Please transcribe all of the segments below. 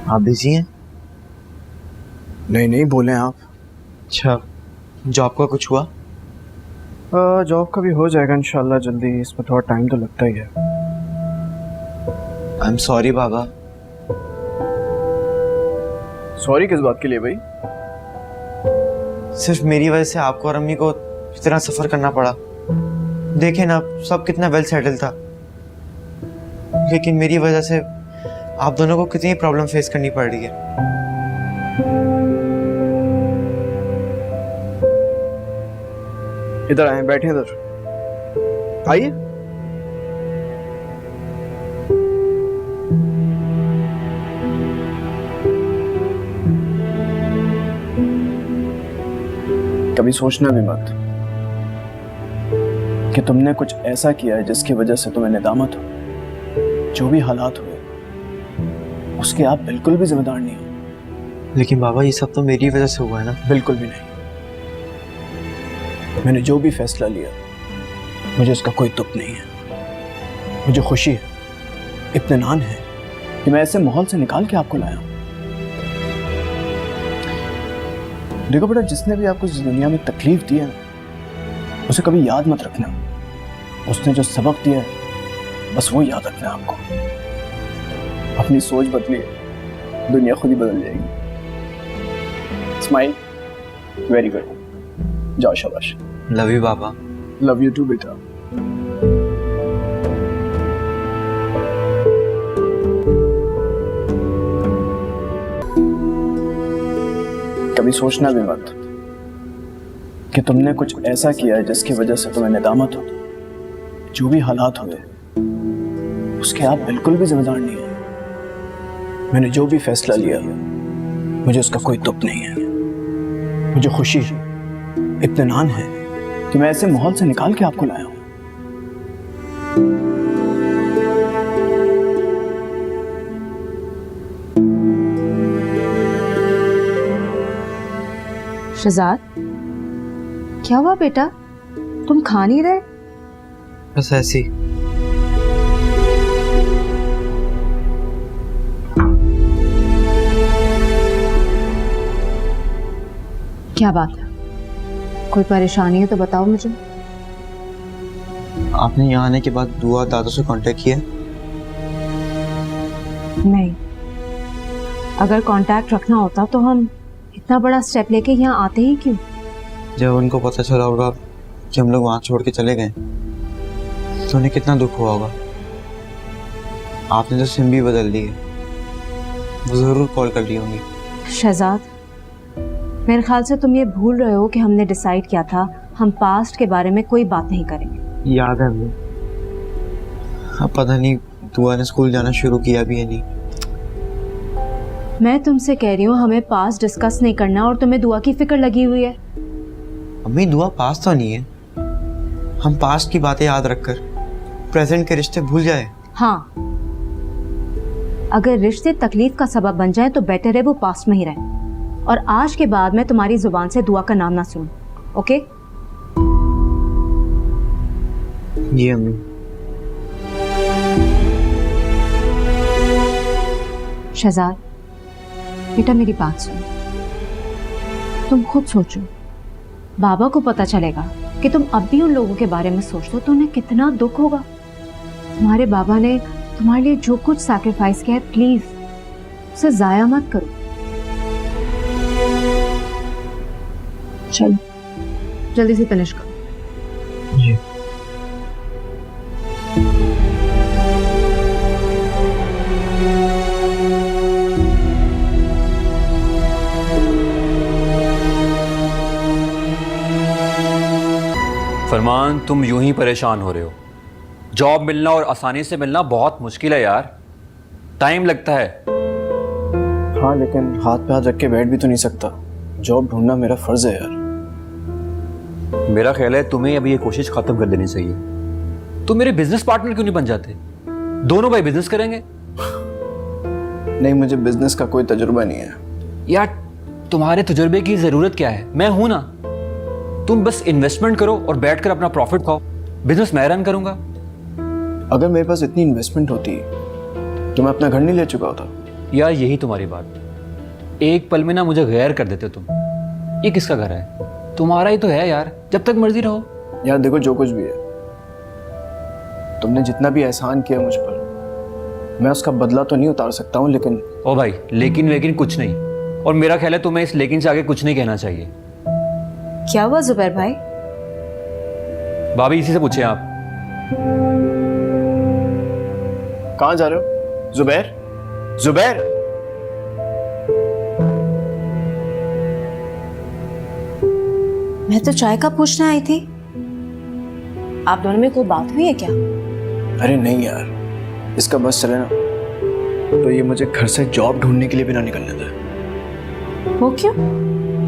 आप बिजी हैं? नहीं नहीं, बोलें आप। अच्छा, जॉब का कुछ हुआ? जॉब का भी हो जाएगा इंशाल्लाह जल्दी, इसमें थोड़ा टाइम तो लगता ही है। I am sorry Baba. Sorry किस बात के लिए भाई? सिर्फ मेरी वजह से आपको और अम्मी को इतना सफ़र करना पड़ा। देखें ना, सब कितना वेल सेटल था, लेकिन मेरी वजह से आप दोनों को कितनी प्रॉब्लम फेस करनी पड़ रही है। इधर आए, बैठे इधर आइए। कभी सोचना भी मत कि तुमने कुछ ऐसा किया है जिसकी वजह से तुम्हें निदामत हो। जो भी हालात हुए उसके आप बिल्कुल भी जिम्मेदार नहीं हो। लेकिन बाबा, ये सब तो मेरी वजह से हुआ है ना। बिल्कुल भी नहीं। मैंने जो भी फैसला लिया मुझे उसका कोई दुख नहीं है। मुझे खुशी है, इत्मीनान है कि मैं ऐसे माहौल से निकाल के आपको लाया हूं। देखो बेटा, जिसने भी आपको इस दुनिया में तकलीफ दी है उसे कभी याद मत रखना। उसने जो सबक दिया है बस वो याद रखना है आपको। अपनी सोच बदलिए, दुनिया खुद ही बदल जाएगी। स्माइल, वेरी गुड, जाओ शाबाश। लव यू बाबा। लव यू टू बेटा। कभी सोचना भी मत कि तुमने कुछ ऐसा किया है जिसकी वजह से तुम्हें निदामत हो। जो भी हालात हुए उसके आप बिल्कुल भी जिम्मेदार नहीं है। मैंने जो भी फैसला लिया मुझे उसका कोई दुख नहीं है। मुझे खुशी है, इत्मीनान है कि मैं ऐसे माहौल से निकाल के आपको लाया हूं। शहजाद, क्या हुआ बेटा? तुम खा नहीं रहे? बस ऐसी। क्या बात है? कोई परेशानी है तो बताओ मुझे। आपने यहाँ आने के बाद दुआ दादू से कांटेक्ट किया? नहीं, अगर कांटेक्ट रखना होता तो हम इतना बड़ा स्टेप लेके यहाँ आते ही क्यों? जब उनको पता चला होगा कि हम लोग वहाँ छोड़ के चले गए तो उन्हें कितना दुख हुआ होगा। आपने तो सिम भी बदल दी है, वो ज़रूर कॉल कर ली होंगी। शहजाद, मेरे ख्याल से तुम ये भूल रहे हो कि हमने डिसाइड किया था हम पास्ट के बारे में कोई बात नहीं करेंगे। याद है मुझे। अब पता नहीं दुआ ने स्कूल जाना शुरू किया भी है नहीं। मैं तुमसे कह रही हूँ हमें पास्ट डिस्कस नहीं करना और तुम्हें दुआ की फिक्र लगी हुई है। अम्मी, दुआ पास्ट तो नहीं है। हम पास्ट की बातें याद रखकर प्रेजेंट के रिश्ते भूल जाए। हाँ, अगर रिश्ते तकलीफ का सबब बन जाए तो बेटर है वो पास्ट में ही रहे। और आज के बाद मैं तुम्हारी जुबान से दुआ का नाम ना सुनूं, ओके? जी अम्मी। शहजाद बेटा, मेरी बात सुनो। तुम खुद सोचो, बाबा को पता चलेगा कि तुम अब भी उन लोगों के बारे में सोचते हो तो उन्हें कितना दुख होगा। तुम्हारे बाबा ने तुम्हारे लिए जो कुछ सैक्रिफाइस किया है, प्लीज उसे जाया मत करो। चलो जल्दी से फिनिश करो। जी। फरमान, तुम यूं ही परेशान हो रहे हो। जॉब मिलना और आसानी से मिलना बहुत मुश्किल है यार, टाइम लगता है। हाँ, लेकिन हाथ पे हाथ रख के बैठ भी तो नहीं सकता। जॉब ढूंढना मेरा फर्ज है यार। मेरा ख्याल है तुम्हें अभी ये कोशिश खत्म कर देनी चाहिए। तुम मेरे बिजनेस पार्टनर क्यों नहीं बन जाते? दोनों भाई बिजनेस करेंगे। नहीं, मुझे बिजनेस का कोई तजुर्बा नहीं है। यार, तुम्हारे तजुर्बे की जरूरत क्या है? मैं हूं ना। तुम बस इन्वेस्टमेंट करो और बैठकर अपना प्रॉफिट खाओ। बिजनेस मैं रन करूंगा। अगर मेरे पास इतनी इन्वेस्टमेंट होती तो मैं अपना घर नहीं ले चुका होता। यार यही तुम्हारी बात, एक पल में ना मुझे गैर कर देते हो तुम। ये किसका घर है? तुम्हारा ही तो है यार, जब तक मर्जी रहो। यार देखो, जो कुछ भी है, तुमने जितना भी एहसान किया मुझ पर, मैं उसका बदला तो नहीं उतार सकता हूँ, लेकिन ओ भाई, लेकिन कुछ नहीं। और मेरा ख्याल है तुम्हें इस लेकिन से आगे कुछ नहीं कहना चाहिए। क्या हुआ जुबैर भाई? भाभी इसी से पूछे आप। कहाँ जा रहे हो? जुबैर, जुबैर। मैं तो चाय का पूछने आई थी। आप दोनों में कोई बात हुई है क्या? अरे नहीं यार, इसका बस चले ना तो ये मुझे घर से जॉब ढूंढने के लिए भी ना निकलने दे। वो क्यों?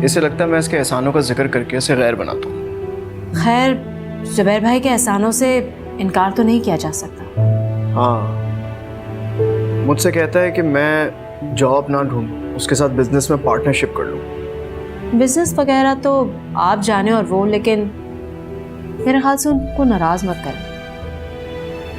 इसे लगता है मैं इसके एहसानों का जिक्र करके इसे गैर बनाता हूँ। खैर, जुबैर भाई के एहसानों से इनकार तो नहीं किया जा सकता। हाँ, मुझसे कहता है कि मैं जॉब ना ढूंढूं, उसके साथ बिजनेस में पार्टनरशिप कर लूं। बिजनेस वगैरह तो आप जाने और वो, लेकिन मेरे ख्याल से उनको नाराज मत करें।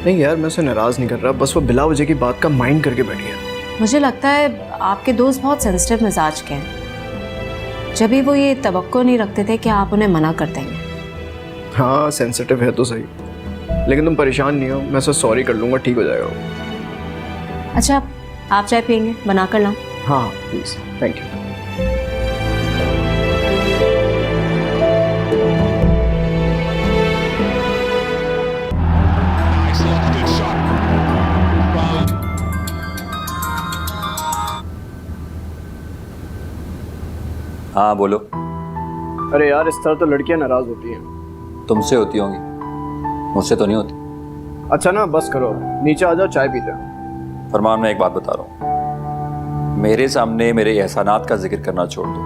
नहीं यार, मैं उसे नाराज नहीं कर रहा, बस वो बिला वजह की बात का माइंड करके बैठी है। मुझे लगता है आपके दोस्त बहुत सेंसिटिव मिजाज के हैं। जब भी वो ये तवक्को नहीं रखते थे कि आप उन्हें मना कर देंगे। हाँ, सेंसिटिव है तो सही, लेकिन तुम परेशान नहीं हो, मैं उसे सॉरी कर लूंगा, ठीक हो जाएगा। अच्छा, आप चाय पियेंगे? बना कर लाऊं? हाँ प्लीज, थैंक यू। हाँ बोलो। अरे यार, इस तरह तो लड़कियां नाराज होती हैं। तुमसे होती होंगी, मुझसे तो नहीं होती। अच्छा ना, बस करो, नीचे आ जाओ, चाय पीते हैं। फरमान, मैं एक बात बता रहा हूँ, मेरे सामने मेरे एहसानात का जिक्र करना छोड़ दो,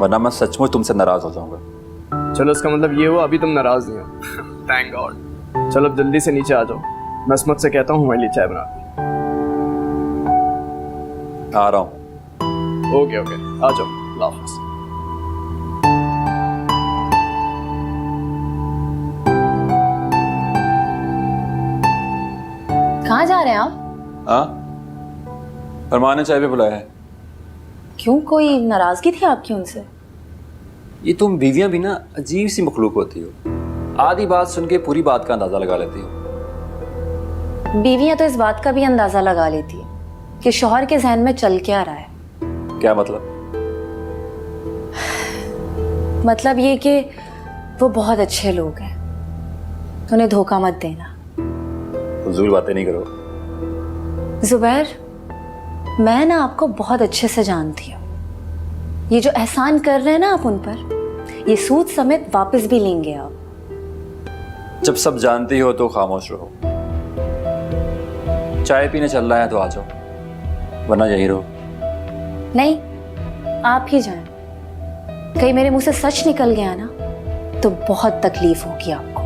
वरना मैं सचमुच तुमसे नाराज हो जाऊंगा। चलो, इसका मतलब ये हुआ अभी तुम नाराज नहीं हो। Thank God. चलो अब जल्दी से नीचे आ जाओ, मैं असमत से कहता हूँ हमारे लिए चाय बना दे। आ रहा हूँ। ओके ओके, आ जाओ, अल्लाह हाफ़िज़। कहाँ जा रहे हैं आप? हाँ, फरमान ने चाय पे बुलाया है। क्यों, कोई नाराजगी थी आपकी उनसे? ये तुम बीवियां भी ना अजीब सी मखलूक होती हो, आधी बात सुन के पूरी बात का अंदाजा लगा लेती हो। बीवियां तो इस बात का भी अंदाजा लगा लेती है कि शौहर के जहन में चल क्या रहा है। क्या मतलब? मतलब ये कि वो बहुत अच्छे लोग हैं, उन्हें धोखा मत देना। फजूल बातें नहीं करो। जुबैर, मैं ना आपको बहुत अच्छे से जानती हूँ। ये जो एहसान कर रहे हैं ना आप उन पर, ये सूद समेत वापस भी लेंगे आप। जब सब जानती हो तो खामोश रहो। चाय पीने चल रहा है तो आ जाओ, वरना यही रहो। नहीं, आप ही जाएं। कहीं मेरे मुंह से सच निकल गया ना तो बहुत तकलीफ होगी आपको।